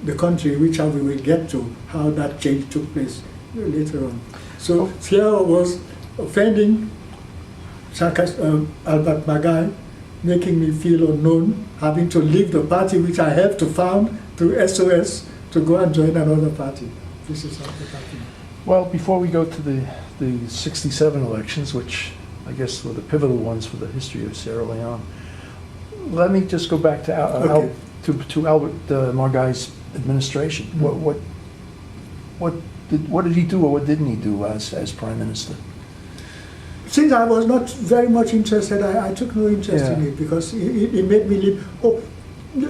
the country, which we will get to, how that change took place later on. So Sierra was offending Albert Magai, making me feel unknown, having to leave the party which I helped to found through SOS to go and join another party. This is how it happened. Well, before we go to the 67 elections, which I guess were the pivotal ones for the history of Sierra Leone, let me just go back to Albert Magai's administration. Mm-hmm. What did he do or what didn't he do as prime minister? Since I was not very much interested, I took no interest in it because it made me leave. Oh,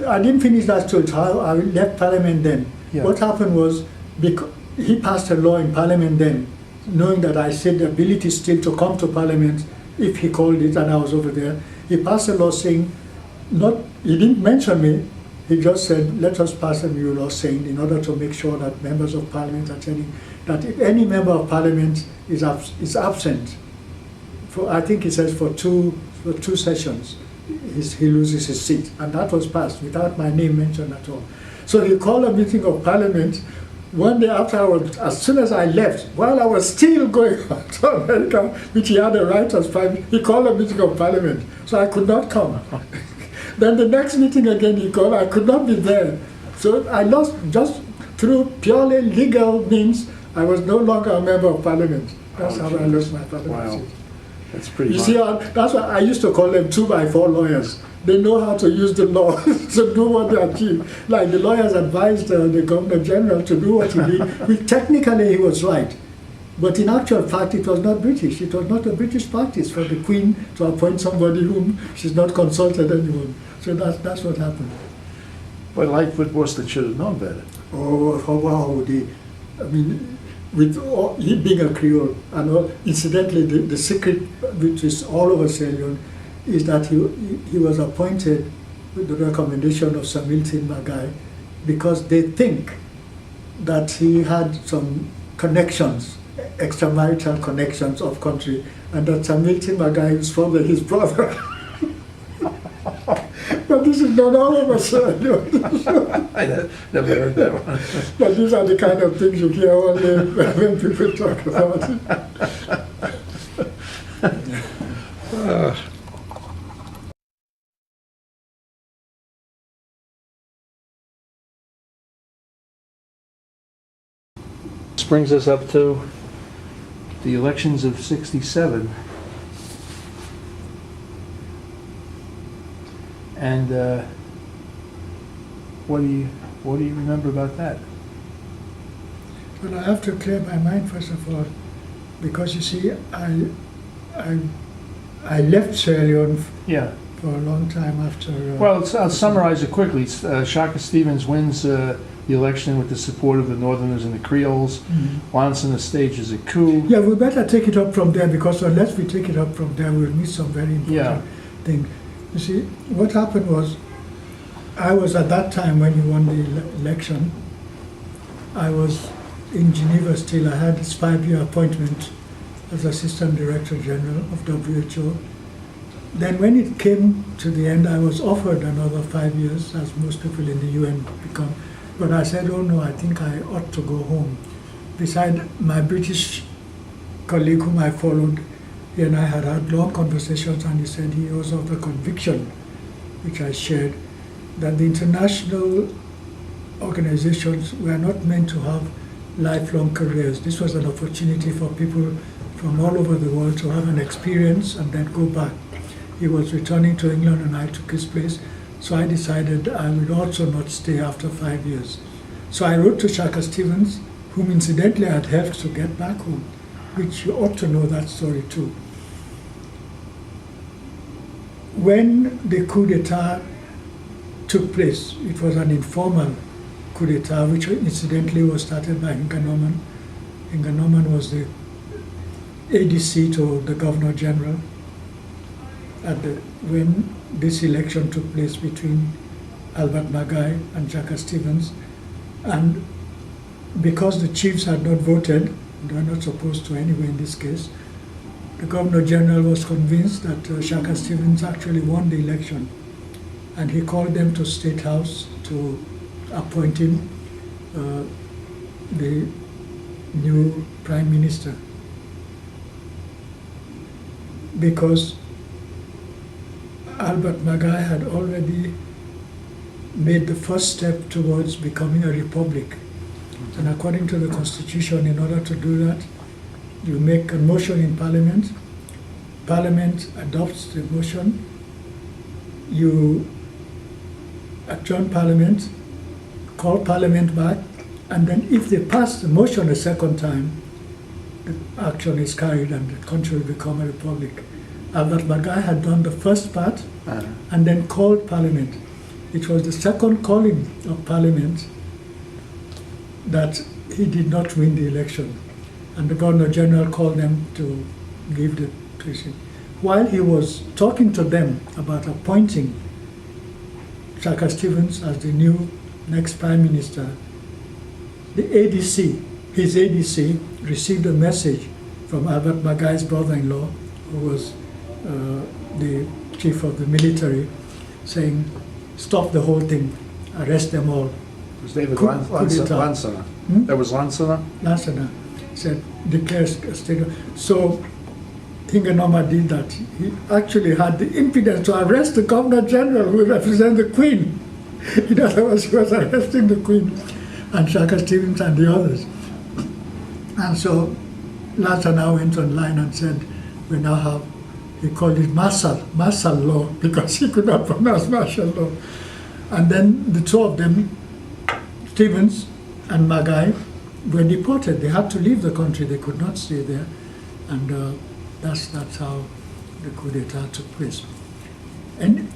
I didn't finish that story. I left Parliament then. Yeah. What happened was, because he passed a law in Parliament then, knowing that I said the ability still to come to Parliament if he called it, and I was over there. He passed a law saying, he didn't mention me, he just said, let us pass a new law saying, in order to make sure that members of Parliament are telling, that if any member of Parliament is absent, I think he says for two sessions, he loses his seat. And that was passed without my name mentioned at all. So he called a meeting of Parliament. One day afterwards, as soon as I left, while I was still going to America, which he had a right as prime, he called a meeting of Parliament. So I could not come. Then the next meeting again he called, I could not be there. So I lost, just through purely legal means, I was no longer a member of Parliament. That's how I lost my Parliament seat. That's pretty You see, that's why I used to call them 2x4 lawyers. They know how to use the law to do what they achieve. Like the lawyers advised the Governor General to do what he did. Technically, he was right. But in actual fact, it was not British. It was not a British practice for the Queen to appoint somebody whom she's not consulted anyone. So that's what happened. But Lightfoot Worsted should have known better. Oh, how would he? I mean, with he being a Creole, and all, incidentally, the secret, which is all over Sierra Leone, is that he was appointed with the recommendation of Sir Milton Magai because they think that he had some connections, extramarital connections of country, and that Sir Milton Magai is probably his brother. But this is not all of us. I never heard that one. But these are the kind of things you hear only when people talk about it. This brings us up to the elections of '67. And what do you remember about that? Well, I have to clear my mind first of all, because you see, I left Sierra Leone for a long time after. Well, I'll summarize it quickly. Shaka Stevens wins the election with the support of the Northerners and the Creoles. Mm-hmm. Once on the stage is a coup. Yeah, we better take it up from there, because unless we take it up from there, we'll miss some very important thing. You see, what happened was, I was at that time when he won the election, I was in Geneva still. I had this 5-year appointment as Assistant Director General of WHO. Then when it came to the end, I was offered another 5 years, as most people in the UN become. But I said, oh no, I think I ought to go home. Beside my British colleague whom I followed, he and I had long conversations, and he said he was of the conviction, which I shared, that the international organizations were not meant to have lifelong careers. This was an opportunity for people from all over the world to have an experience and then go back. He was returning to England and I took his place, so I decided I would also not stay after 5 years. So I wrote to Shaka Stevens, whom incidentally I had helped to get back home, which you ought to know that story too. When the coup d'etat took place, it was an informal coup d'etat, which incidentally was started by Inga Norman. Inga Norman was the ADC to the Governor General when this election took place between Albert Magai and Shaka Stevens. And because the chiefs had not voted, they were not supposed to anyway in this case, the Governor General was convinced that Shaka Stevens actually won the election. And he called them to State House to appoint him. the new Prime Minister, because Albert Magai had already made the first step towards becoming a republic. And according to the Constitution, in order to do that, you make a motion in Parliament, Parliament adopts the motion, you adjourn Parliament, call Parliament back, and then if they pass the motion a second time, the action is carried and the country will become a republic. Albert Magai had done the first part and then called Parliament. It was the second calling of Parliament that he did not win the election. And the Governor General called them to give the precinct. While he was talking to them about appointing Shaka Stevens as the new next Prime Minister, the ADC, his ADC, received a message from Albert Magai's brother-in-law, who was the chief of the military, saying, stop the whole thing, arrest them all. It was David Lansana. That was Lansana? Lansana said, declares a state of... So Hinganoma did that. He actually had the impudence to arrest the Governor General who represented the Queen. In other words, he was arresting the Queen and Shaka Stevens and the others. And so Lansana went online and said, we now have, he called it martial law, because he could not pronounce martial law. And then the two of them, Stevens and Magai, were deported. They had to leave the country. They could not stay there. And that's how the coup d'etat took place. And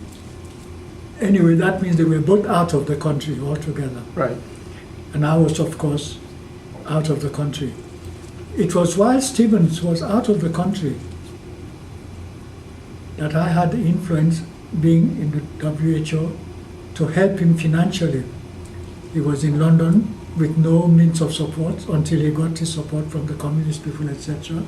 anyway, that means they were both out of the country altogether. Right. And I was, of course, out of the country. It was while Stevens was out of the country that I had the influence, being in the WHO, to help him financially. He was in London with no means of support until he got his support from the communist people, etc.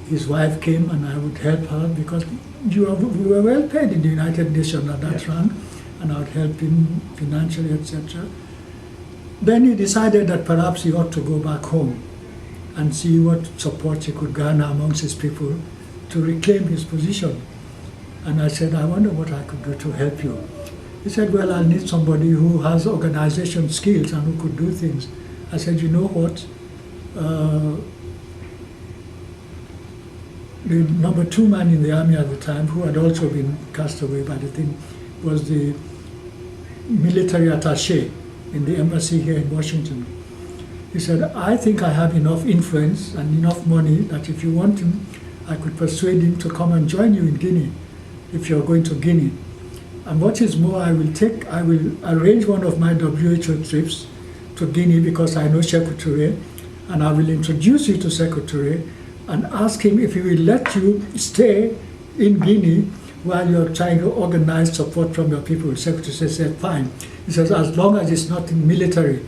His wife came and I would help her because we were well paid in the United Nations at that rank, and I would help him financially, etc. Then he decided that perhaps he ought to go back home and see what support he could garner amongst his people to reclaim his position. And I said, I wonder what I could do to help you. He said, well, I'll need somebody who has organization skills and who could do things. I said, you know what? The number 2 man in the army at the time, who had also been cast away by the thing, was the military attaché in the embassy here in Washington. He said, I think I have enough influence and enough money that if you want him, I could persuade him to come and join you in Guinea, if you're going to Guinea. And what is more, I will arrange one of my WHO trips to Guinea because I know Sekou Touré, and I will introduce you to Sekou Touré and ask him if he will let you stay in Guinea while you're trying to organize support from your people. Sekou Touré said, fine. He says, as long as it's not in military,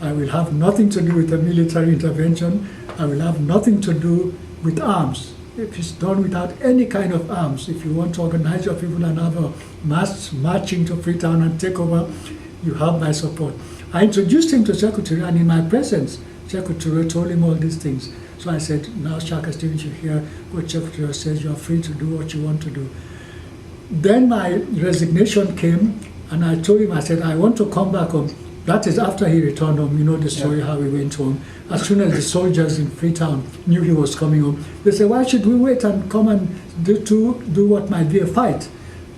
I will have nothing to do with a military intervention. I will have nothing to do with arms. If it's done without any kind of arms, if you want to organize your people and have a mass marching to Freetown and take over, you have my support. I introduced him to Sekou Touré, and in my presence, Sekou Touré told him all these things. So I said, now Shaka Stevens, you hear what Sekou Touré says, you are free to do what you want to do. Then my resignation came, and I told him, I said, I want to come back home. That is after he returned home. You know the story, how he went home. As soon as the soldiers in Freetown knew he was coming home, they said, why should we wait and come and do what might be a fight?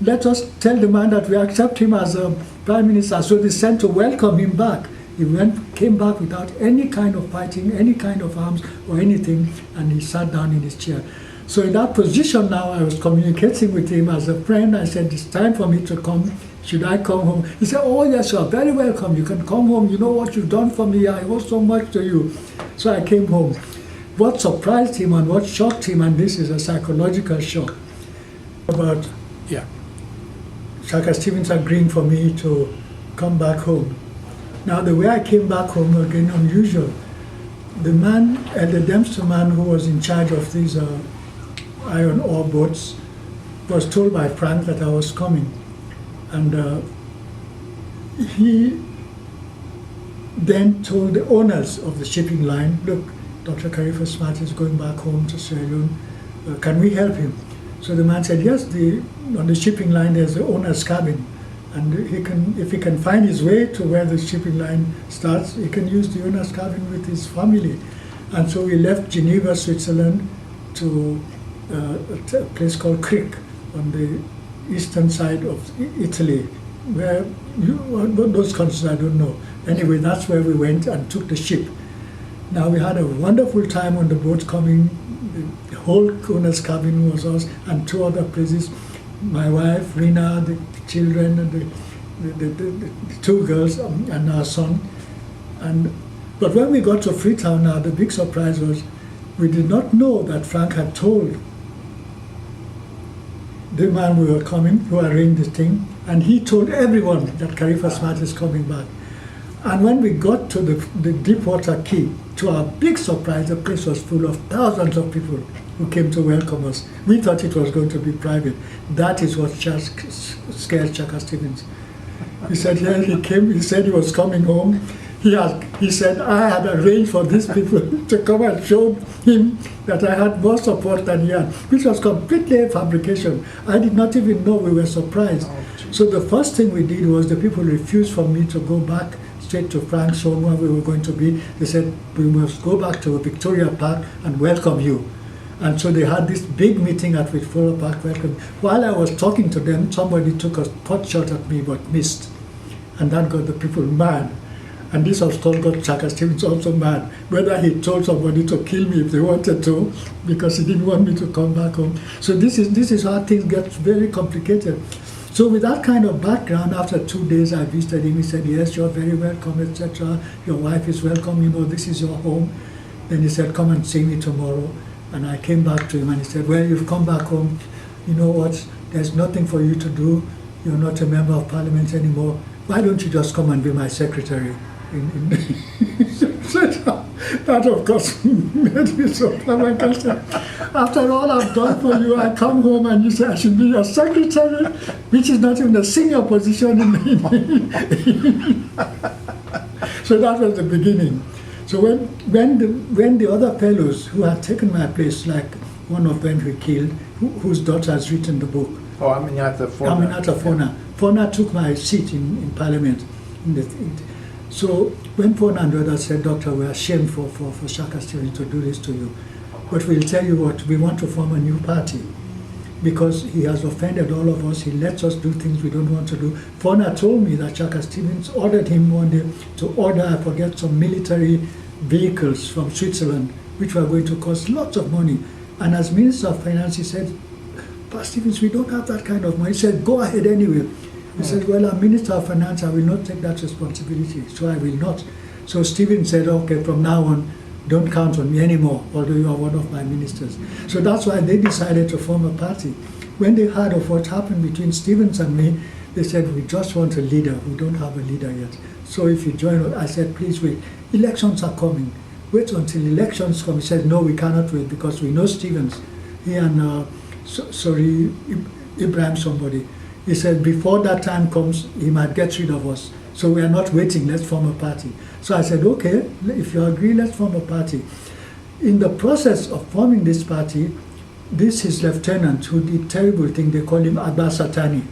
Let us tell the man that we accept him as a prime minister. So they sent to welcome him back. He came back without any kind of fighting, any kind of arms or anything, and he sat down in his chair. So in that position now, I was communicating with him as a friend. I said, it's time for me to come. Should I come home? He said, oh yes, you are very welcome. You can come home. You know what you've done for me. I owe so much to you. So I came home. What surprised him and what shocked him, and this is a psychological shock, about Shaka Stevens agreeing for me to come back home. Now the way I came back home, again unusual. The man, the Dempster man who was in charge of these iron ore boats, was told by Frank that I was coming. And he then told the owners of the shipping line, look, Dr. Karefa-Smart is going back home to Sierra Leone. Can we help him? So the man said, yes, on the shipping line there's the owner's cabin. And if he can find his way to where the shipping line starts, he can use the owner's cabin with his family. And so we left Geneva, Switzerland to a place called Creek on the eastern side of Italy, where those countries I don't know. Anyway, that's where we went and took the ship. Now we had a wonderful time on the boat coming. The whole owner's cabin was us, and 2 other places. My wife, Rina, the children, and the 2 girls, and our son. But when we got to Freetown now, the big surprise was we did not know that Frank had told the man we were coming, who arranged the thing, and he told everyone that Karefa-Smart is coming back. And when we got to the Deepwater Quay, to our big surprise, the place was full of thousands of people who came to welcome us. We thought it was going to be private. That is what scared Chaka Stevens. He said, yeah, he came, he said he was coming home. He said, I had arranged for these people to come and show him that I had more support than he had, which was completely a fabrication. I did not even know. We were surprised. So the first thing we did was the people refused for me to go back straight to Frank's home where we were going to be. They said, we must go back to Victoria Park and welcome you. And so they had this big meeting at Victoria Park welcome. While I was talking to them, somebody took a pot shot at me but missed. And that got the people mad. And this of course got Chaka Stevens also mad, whether he told somebody to kill me if they wanted to, because he didn't want me to come back home. So this is how things get very complicated. So with that kind of background, after 2 days I visited him. He said, yes, you're very welcome, etc. Your wife is welcome, you know, this is your home. Then he said, come and see me tomorrow. And I came back to him and he said, well, you've come back home. You know what, there's nothing for you to do. You're not a member of parliament anymore. Why don't you just come and be my secretary? That of course made me so flabbergasted. After all I've done for you, I come home and you say I should be your secretary, which is not even a senior position So that was the beginning. So when the other fellows who had taken my place, like one of them we killed, whose daughter has written the book. Oh, Aminata Fona. Aminata Fona. Fona took my seat in Parliament. So when Fona and the others said, Doctor, we are ashamed for Chaka Stevens to do this to you, but we'll tell you what, we want to form a new party because he has offended all of us. He lets us do things we don't want to do. Fona told me that Chaka Stevens ordered him one day to order, I forget, some military vehicles from Switzerland, which were going to cost lots of money. And as Minister of Finance, he said, Pastor Stevens, we don't have that kind of money. He said, go ahead anyway. He said, well, I'm Minister of Finance, I will not take that responsibility, so I will not. So Stephen said, okay, from now on, don't count on me anymore, although you are one of my ministers. So that's why they decided to form a party. When they heard of what happened between Stevens and me, they said, we just want a leader. We don't have a leader yet. So if you join us, I said, please wait. Elections are coming. Wait until elections come. He said, no, we cannot wait because we know Stevens. He and, Ibrahim somebody. He said, before that time comes, he might get rid of us. So we are not waiting, let's form a party. So I said, okay, if you agree, let's form a party. In the process of forming this party, his lieutenant, who did terrible thing, they call him Abba Satani.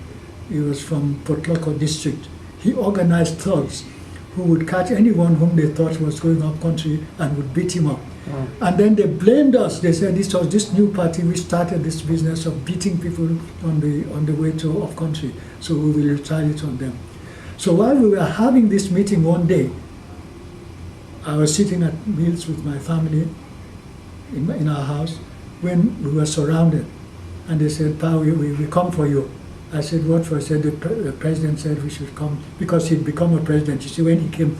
He was from Potloko district. He organized thugs who would catch anyone whom they thought was going up country and would beat him up. And then they blamed us. They said this was this new party which started this business of beating people on the way to off country. So we will retaliate on them. So while we were having this meeting one day, I was sitting at meals with my family in our house when we were surrounded. And they said, Pa, we come for you. I said, what for? I said, the president said we should come because he'd become a president. You see, when he came,